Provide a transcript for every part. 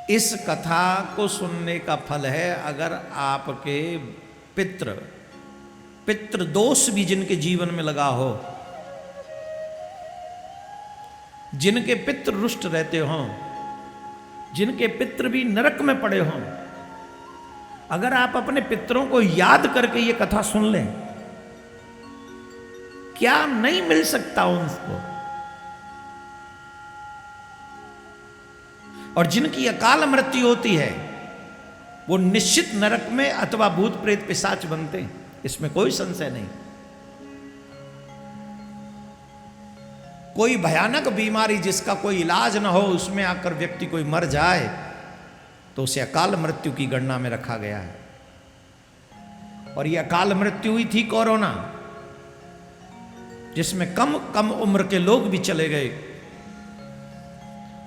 इस कथा को सुनने का फल है अगर आपके पितृ दोष भी जिनके जीवन में लगा हो, जिनके पितृ रुष्ट रहते हों, जिनके पितृ भी नरक में पड़े हों, अगर आप अपने पितरों को याद करके ये कथा सुन लें, क्या नहीं मिल सकता उनको। और जिनकी अकाल मृत्यु होती है वो निश्चित नरक में अथवा भूत प्रेत पिशाच बनते हैं, इसमें कोई संशय नहीं। कोई भयानक बीमारी जिसका कोई इलाज ना हो, उसमें आकर व्यक्ति कोई मर जाए तो उसे अकाल मृत्यु की गणना में रखा गया है। और यह अकाल मृत्यु हुई थी कोरोना, जिसमें कम कम उम्र के लोग भी चले गए,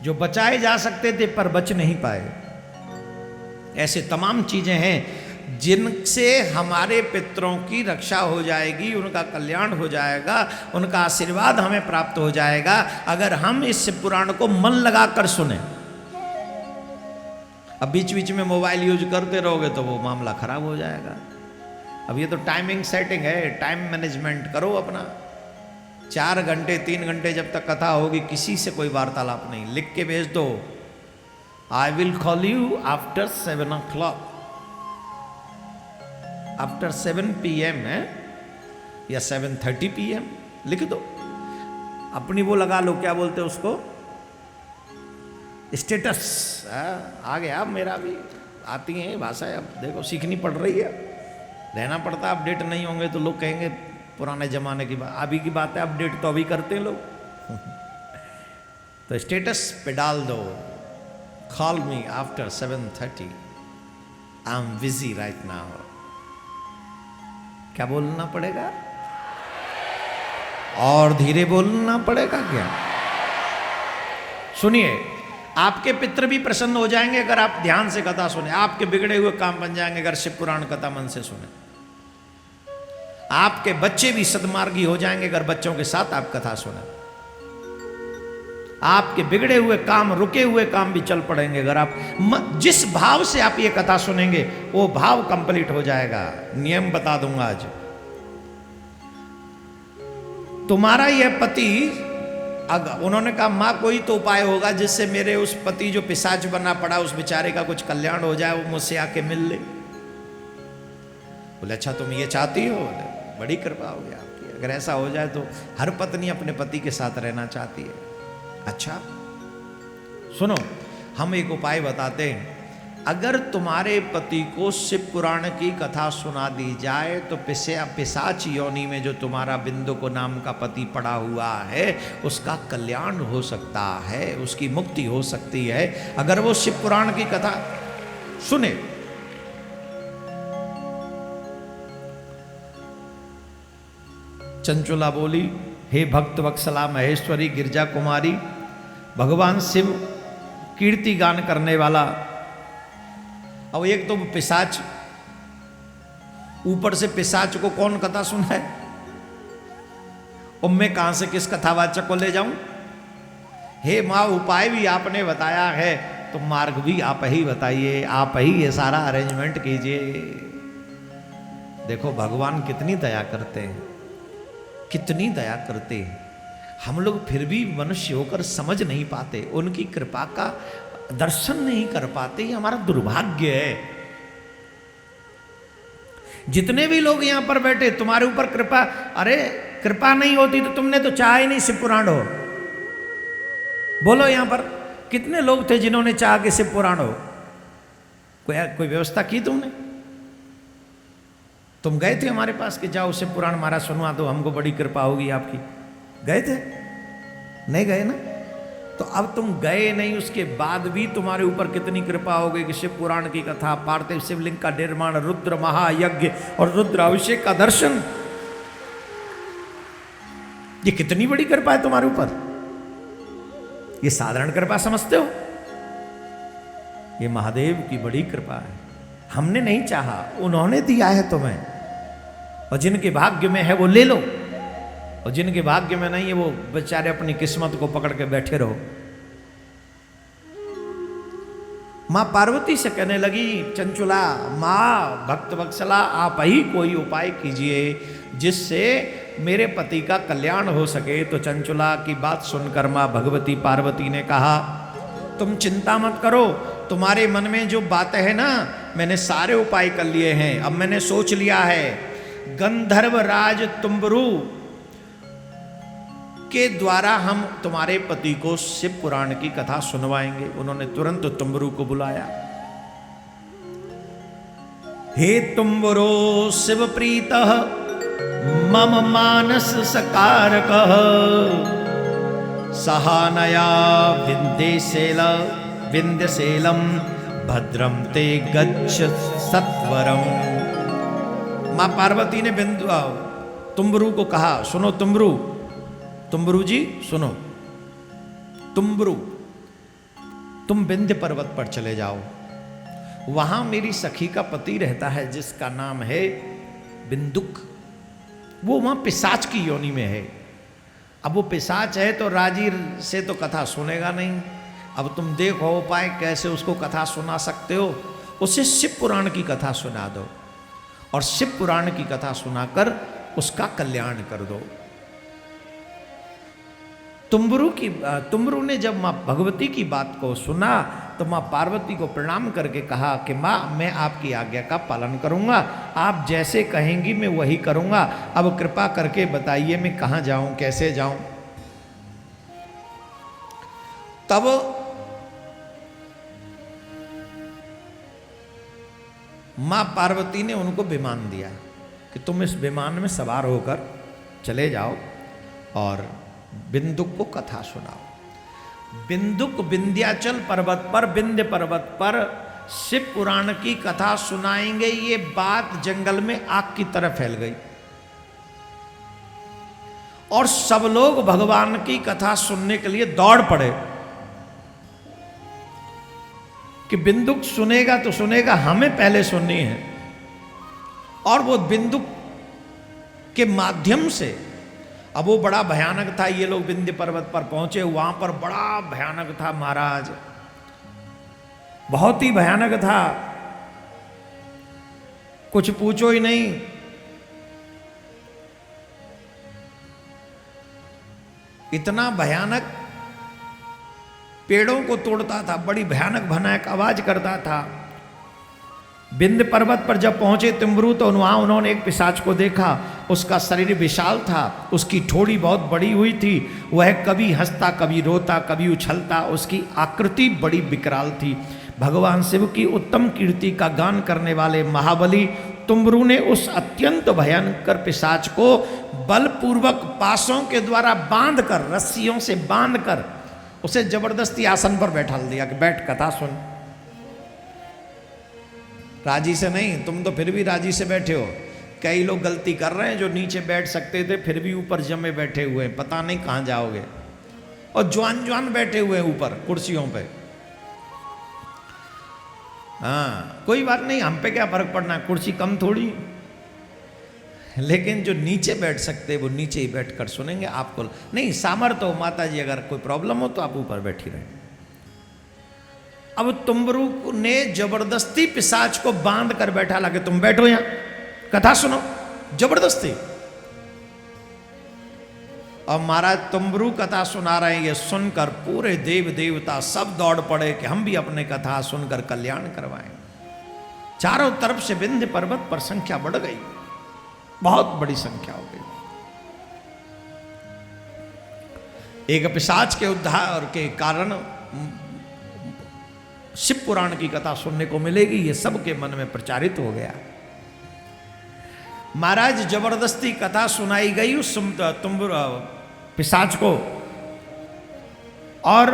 जो बचाए जा सकते थे पर बच नहीं पाए। ऐसे तमाम चीजें हैं जिनसे हमारे पितरों की रक्षा हो जाएगी, उनका कल्याण हो जाएगा, उनका आशीर्वाद हमें प्राप्त हो जाएगा अगर हम इस पुराण को मन लगाकर सुने। अब बीच बीच में मोबाइल यूज करते रहोगे तो वो मामला खराब हो जाएगा। अब ये तो टाइमिंग सेटिंग है, टाइम मैनेजमेंट करो अपना। 4 घंटे 3 घंटे जब तक कथा होगी किसी से कोई वार्तालाप नहीं, लिख के भेज दो, I will call you after 7 o'clock, after 7 PM है या 7:30 PM, लिख दो। अपनी वो लगा लो, क्या बोलते हैं उसको, स्टेटस। आ गया, अब मेरा भी आती है भाषा, अब देखो सीखनी पड़ रही है, रहना पड़ता। अपडेट नहीं होंगे तो लोग कहेंगे पुराने जमाने की बात, अभी की बात है, अपडेट तो अभी करते हैं लोग। तो स्टेटस पे डाल दो, call me after 7:30, I am busy right now. क्या बोलना पड़ेगा? और धीरे बोलना पड़ेगा क्या? सुनिए, आपके पितृ भी प्रसन्न हो जाएंगे अगर आप ध्यान से कथा सुने, आपके बिगड़े हुए काम बन जाएंगे अगर शिव पुराण कथा मन से सुने, आपके बच्चे भी सद्मार्गी हो जाएंगे अगर बच्चों के साथ आप कथा सुने, आपके बिगड़े हुए काम, रुके हुए काम भी चल पड़ेंगे अगर आप जिस भाव से आप ये कथा सुनेंगे वो भाव कंप्लीट हो जाएगा। नियम बता दूंगा आज। तुम्हारा यह पति, अगर उन्होंने कहा मां कोई तो उपाय होगा जिससे मेरे उस पति जो पिशाच बना पड़ा उस बेचारे का कुछ कल्याण हो जाए, वो मुझसे आके मिल ले। बोले अच्छा तुम ये चाहती हो? बड़ी कृपा होगी आपकी, अगर ऐसा हो जाए तो हर पत्नी अपने पति के साथ रहना चाहती है। अच्छा सुनो, हम एक उपाय बताते हैं। अगर तुम्हारे पति को शिव पुराण की कथा सुना दी जाए तो पिशाच योनि में जो तुम्हारा बिंदु को नाम का पति पड़ा हुआ है उसका कल्याण हो सकता है, उसकी मुक्ति हो सकती है अगर वो शिव पुराण की कथा सुने। चंचुला बोली, हे भक्त वत्सला महेश्वरी गिरजा कुमारी, भगवान शिव कीर्ति गान करने वाला। अब एक तो पिशाच, ऊपर से पिशाच को कौन कथा सुनाए, और मैं कहां से किस कथावाचक को ले जाऊं? हे मां, उपाय भी आपने बताया है तो मार्ग भी आप ही बताइए, आप ही ये सारा अरेंजमेंट कीजिए। देखो भगवान कितनी दया करते हैं, कितनी दया करते हैं। हम लोग फिर भी मनुष्य होकर समझ नहीं पाते, उनकी कृपा का दर्शन नहीं कर पाते, ये हमारा दुर्भाग्य है। जितने भी लोग यहां पर बैठे, तुम्हारे ऊपर कृपा, अरे कृपा नहीं होती तो तुमने तो चाहा ही नहीं शिव पुराण हो। बोलो यहां पर कितने लोग थे जिन्होंने चाहा कि शिव पुराण हो? कोई व्यवस्था की तुमने? तुम गए थे हमारे पास कि जाओ शिव पुराण महाराज सुनवा दो, हमको बड़ी कृपा होगी आपकी? गए थे? नहीं गए ना? तो अब तुम गए नहीं, उसके बाद भी तुम्हारे ऊपर कितनी कृपा हो गई कि शिव पुराण की कथा, पार्थिव शिवलिंग का निर्माण, रुद्र महायज्ञ और रुद्र अभिषेक का दर्शन, ये कितनी बड़ी कृपा है तुम्हारे ऊपर। ये साधारण कृपा समझते हो? ये महादेव की बड़ी कृपा है। हमने नहीं चाहा, उन्होंने दिया है तुम्हें, और जिनके भाग्य में है वो ले लो, और जिनके भाग्य में नहीं है वो बेचारे अपनी किस्मत को पकड़ के बैठे रहो। माँ पार्वती से कहने लगी, चंचुला माँ भक्त वत्सला, आप ही कोई उपाय कीजिए जिससे मेरे पति का कल्याण हो सके। तो चंचुला की बात सुनकर माँ भगवती पार्वती ने कहा, तुम चिंता मत करो, तुम्हारे मन में जो बातें है ना, मैंने सारे उपाय कर लिए हैं। अब मैंने सोच लिया है, गंधर्व राज तुम्बरु के द्वारा हम तुम्हारे पति को शिव पुराण की कथा सुनवाएंगे। उन्होंने तुरंत तुम्बरु को बुलाया। हे तुम्बरो शिव प्रीत मम मानस सकारकः, सहानया विंध्यशैलम भद्रम ते गच्छ सत्वरम। मां पार्वती ने तुम्बरु को कहा, सुनो तुम्बरु, तुम्बरु जी सुनो, तुम्बरु तुम विंध्य पर्वत पर चले जाओ, वहां मेरी सखी का पति रहता है जिसका नाम है बिंदुक। वो वहां पिशाच की योनि में है। अब वो पिशाच है तो राजी से तो कथा सुनेगा नहीं। अब तुम देखो उपाय कैसे उसको कथा सुना सकते हो। उसे शिव पुराण की कथा सुना दो और शिव पुराण की कथा सुनाकर उसका कल्याण कर दो। तुम्बरु ने जब माँ भगवती की बात को सुना तो माँ पार्वती को प्रणाम करके कहा कि माँ मैं आपकी आज्ञा का पालन करूँगा, आप जैसे कहेंगी मैं वही करूँगा। अब कृपा करके बताइए मैं कहाँ जाऊँ, कैसे जाऊँ। तब माँ पार्वती ने उनको विमान दिया कि तुम इस विमान में सवार होकर चले जाओ और बिंदुक को कथा सुनाओ। बिंदुक विंध्याचल पर्वत पर, विंध्य पर्वत पर शिव पुराण की कथा सुनाएंगे। ये बात जंगल में आग की तरह फैल गई और सब लोग भगवान की कथा सुनने के लिए दौड़ पड़े कि बिंदुक सुनेगा तो सुनेगा, हमें पहले सुननी है। और वो बिंदुक के माध्यम से, अब वो बड़ा भयानक था। ये लोग विंध्य पर्वत पर पहुंचे, वहां पर बड़ा भयानक था महाराज, बहुत ही भयानक था, कुछ पूछो ही नहीं। इतना भयानक, पेड़ों को तोड़ता था, बड़ी भयानक भयानक आवाज करता था। विंध्य पर्वत पर जब पहुंचे तुम्बरु तो वहां उन्होंने एक पिशाच को देखा। उसका शरीर विशाल था, उसकी ठोड़ी बहुत बड़ी हुई थी, वह कभी हंसता कभी रोता कभी उछलता, उसकी आकृति बड़ी विकराल थी। भगवान शिव की उत्तम कीर्ति का गान करने वाले महाबली तुम्बरु ने उस अत्यंत भयंकर पिशाच को बलपूर्वक पासों के द्वारा बांधकर, रस्सियों से बांधकर उसे जबरदस्ती आसन पर बैठा दिया कि बैठ कथा सुन। राजी से नहीं, तुम तो फिर भी राजी से बैठे हो। कई लोग गलती कर रहे हैं जो नीचे बैठ सकते थे फिर भी ऊपर जमे बैठे हुए हैं, पता नहीं कहाँ जाओगे। और जवान जवान बैठे हुए हैं ऊपर कुर्सियों पे। हाँ कोई बात नहीं, हम पे क्या फर्क पड़ना है, कुर्सी कम थोड़ी। लेकिन जो नीचे बैठ सकते वो नीचे ही बैठकर सुनेंगे। आपको नहीं सामर्थ्य हो माता जी, अगर कोई प्रॉब्लम हो तो आप ऊपर बैठी रहे। अब तुम्बरु ने जबरदस्ती पिशाच को बांध कर बैठा, लगे तुम बैठो यहां कथा सुनो, जबरदस्ती। और महाराज तुम्बरु कथा सुना रहे हैं, ये सुनकर पूरे देव देवता सब दौड़ पड़े कि हम भी अपने कथा सुनकर कल्याण करवाएं। चारों तरफ से विंध्य पर्वत पर संख्या बढ़ गई, बहुत बड़ी संख्या हो गई। एक पिशाच के उद्धार के कारण शिव पुराण की कथा सुनने को मिलेगी, ये सबके मन में प्रचारित हो गया। महाराज जबरदस्ती कथा सुनाई गई उस पिशाच को, और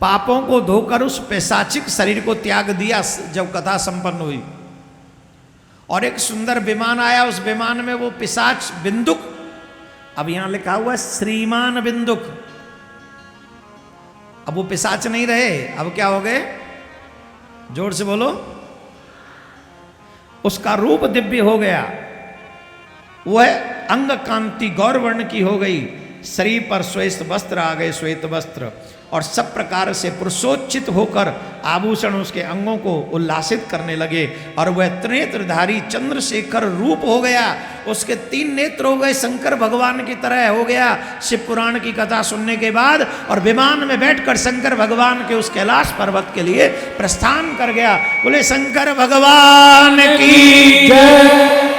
पापों को धोकर उस पिशाचिक शरीर को त्याग दिया जब कथा संपन्न हुई। और एक सुंदर विमान आया, उस विमान में वो पिशाच बिंदुक, अब यहां लिखा हुआ है श्रीमान बिंदुक, अब वो पिशाच नहीं रहे, अब क्या हो गए, जोर से बोलो, उसका रूप दिव्य हो गया। वह अंग कांति गौरवर्ण की हो गई, शरीर पर श्वेत वस्त्र आ गए, श्वेत वस्त्र, और सब प्रकार से पुरुषोचित होकर आभूषण उसके अंगों को उल्लासित करने लगे और वह त्रिनेत्रधारी चंद्रशेखर रूप हो गया। उसके 3 नेत्र हो गए, शंकर भगवान की तरह हो गया शिव पुराण की कथा सुनने के बाद। और विमान में बैठकर शंकर भगवान के उस कैलाश पर्वत के लिए प्रस्थान कर गया। बोले शंकर भगवान की जय।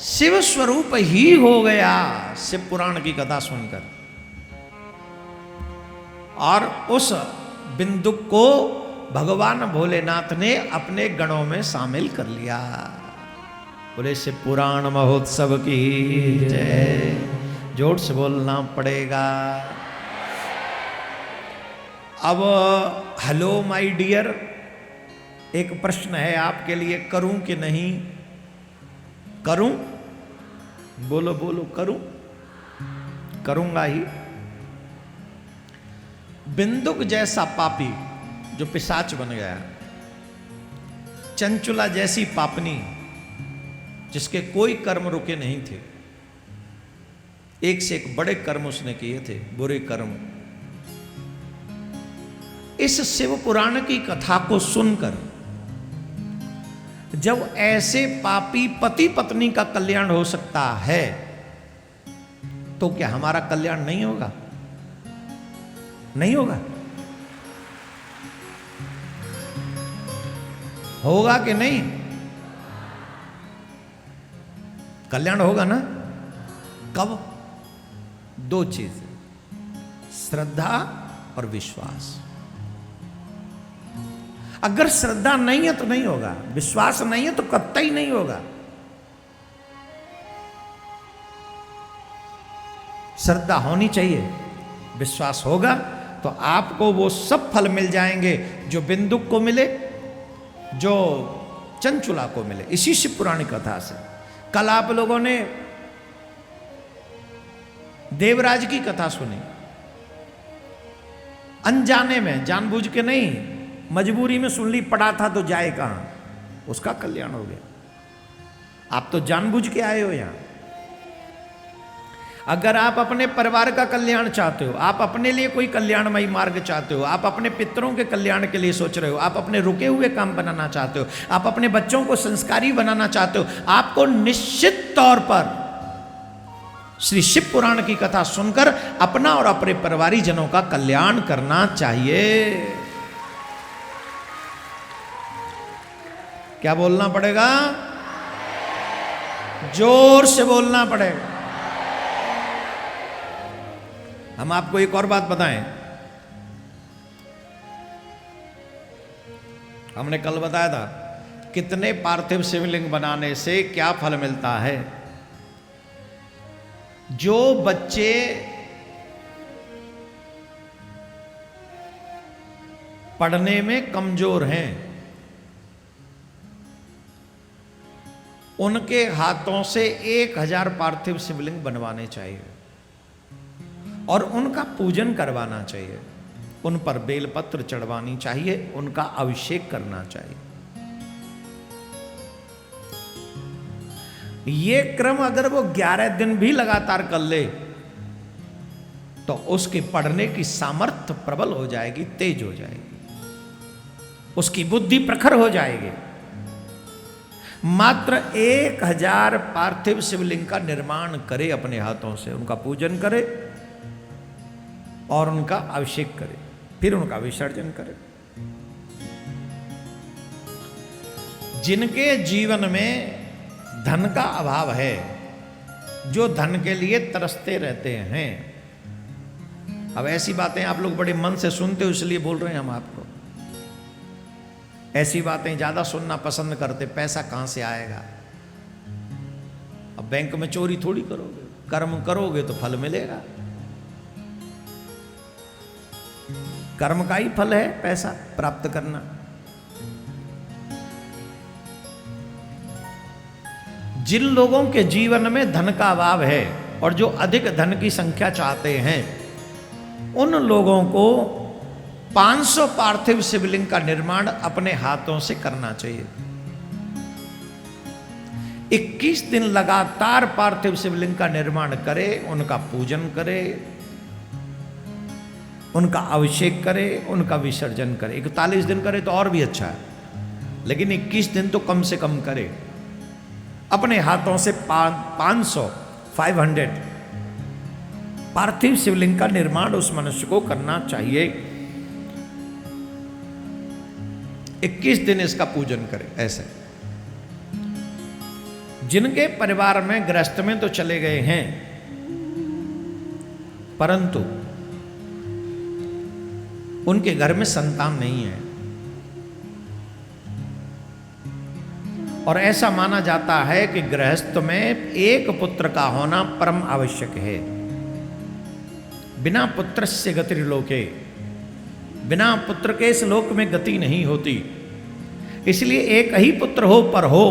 शिव स्वरूप ही हो गया शिव पुराण की कथा सुनकर। और उस बिंदुक को भगवान भोलेनाथ ने अपने गणों में शामिल कर लिया। बोले शिव पुराण महोत्सव की जय। जोर से बोलना पड़ेगा। अब हेलो माय डियर, एक प्रश्न है आपके लिए, करूं कि नहीं करूं? बोलो बोलो, करूं? करूंगा ही। बिंदुक जैसा पापी जो पिशाच बन गया, चंचुला जैसी पापनी जिसके कोई कर्म रुके नहीं थे, एक से एक बड़े कर्म उसने किए थे, बुरे कर्म। इस शिव पुराण की कथा को सुनकर जब ऐसे पापी पति पत्नी का कल्याण हो सकता है, तो क्या हमारा कल्याण नहीं होगा? नहीं होगा? होगा कि नहीं? कल्याण होगा ना? कब? 2 चीज, श्रद्धा और विश्वास। अगर श्रद्धा नहीं है तो नहीं होगा, विश्वास नहीं है तो कतई नहीं होगा। श्रद्धा होनी चाहिए, विश्वास होगा तो आपको वो सब फल मिल जाएंगे जो बिंदुक को मिले, जो चंचुला को मिले। इसी शिव पुराण कथा से कल आप लोगों ने देवराज की कथा सुनी, अनजाने में, जानबूझ के नहीं, मजबूरी में सुन ली, पड़ा था तो जाए कहां, उसका कल्याण हो गया। आप तो जानबूझ के आए हो यहां। अगर आप अपने परिवार का कल्याण चाहते हो, आप अपने लिए कोई कल्याणमयी मार्ग चाहते हो, आप अपने पितरों के कल्याण के लिए सोच रहे हो, आप अपने रुके हुए काम बनाना चाहते हो, आप अपने बच्चों को संस्कारी बनाना चाहते हो, आपको निश्चित तौर पर श्री शिव पुराण की कथा सुनकर अपना और अपने परिवारी जनों का कल्याण करना चाहिए। क्या बोलना पड़ेगा? जोर से बोलना पड़ेगा। हम आपको एक और बात बताएं। हमने कल बताया था कितने पार्थिव शिवलिंग बनाने से क्या फल मिलता है। जो बच्चे पढ़ने में कमजोर हैं, उनके हाथों से 1000 पार्थिव शिवलिंग बनवाने चाहिए और उनका पूजन करवाना चाहिए, उन पर बेलपत्र चढ़वानी चाहिए, उनका अभिषेक करना चाहिए। ये क्रम अगर वो 11 दिन भी लगातार कर ले तो उसके पढ़ने की सामर्थ्य प्रबल हो जाएगी, तेज हो जाएगी, उसकी बुद्धि प्रखर हो जाएगी। मात्र 1000 पार्थिव शिवलिंग का निर्माण करे अपने हाथों से, उनका पूजन करे और उनका अभिषेक करे, फिर उनका विसर्जन करे। जिनके जीवन में धन का अभाव है, जो धन के लिए तरसते रहते हैं, अब ऐसी बातें आप लोग बड़े मन से सुनते हो इसलिए बोल रहे हैं हम आपको। ऐसी बातें ज्यादा सुनना पसंद करते, पैसा कहां से आएगा? अब बैंक में चोरी थोड़ी करोगे, कर्म करोगे तो फल मिलेगा। कर्म का ही फल है पैसा प्राप्त करना। जिन लोगों के जीवन में धन का अभाव है और जो अधिक धन की संख्या चाहते हैं, उन लोगों को 500 पार्थिव शिवलिंग का निर्माण अपने हाथों से करना चाहिए। 21 दिन लगातार पार्थिव शिवलिंग का निर्माण करे, उनका पूजन करे, उनका अभिषेक करे, उनका विसर्जन करे। 41 दिन करे तो और भी अच्छा है, लेकिन 21 दिन तो कम से कम करे। अपने हाथों से 500 पार्थिव शिवलिंग का निर्माण उस मनुष्य को करना चाहिए। 21 दिन इसका पूजन करे। ऐसे जिनके परिवार में गृहस्थ में तो चले गए हैं, परंतु उनके घर में संतान नहीं है, और ऐसा माना जाता है कि गृहस्थ में एक पुत्र का होना परम आवश्यक है। बिना पुत्र से गतिर्लोके, बिना पुत्र के इस लोक में गति नहीं होती। इसलिए एक ही पुत्र हो पर हो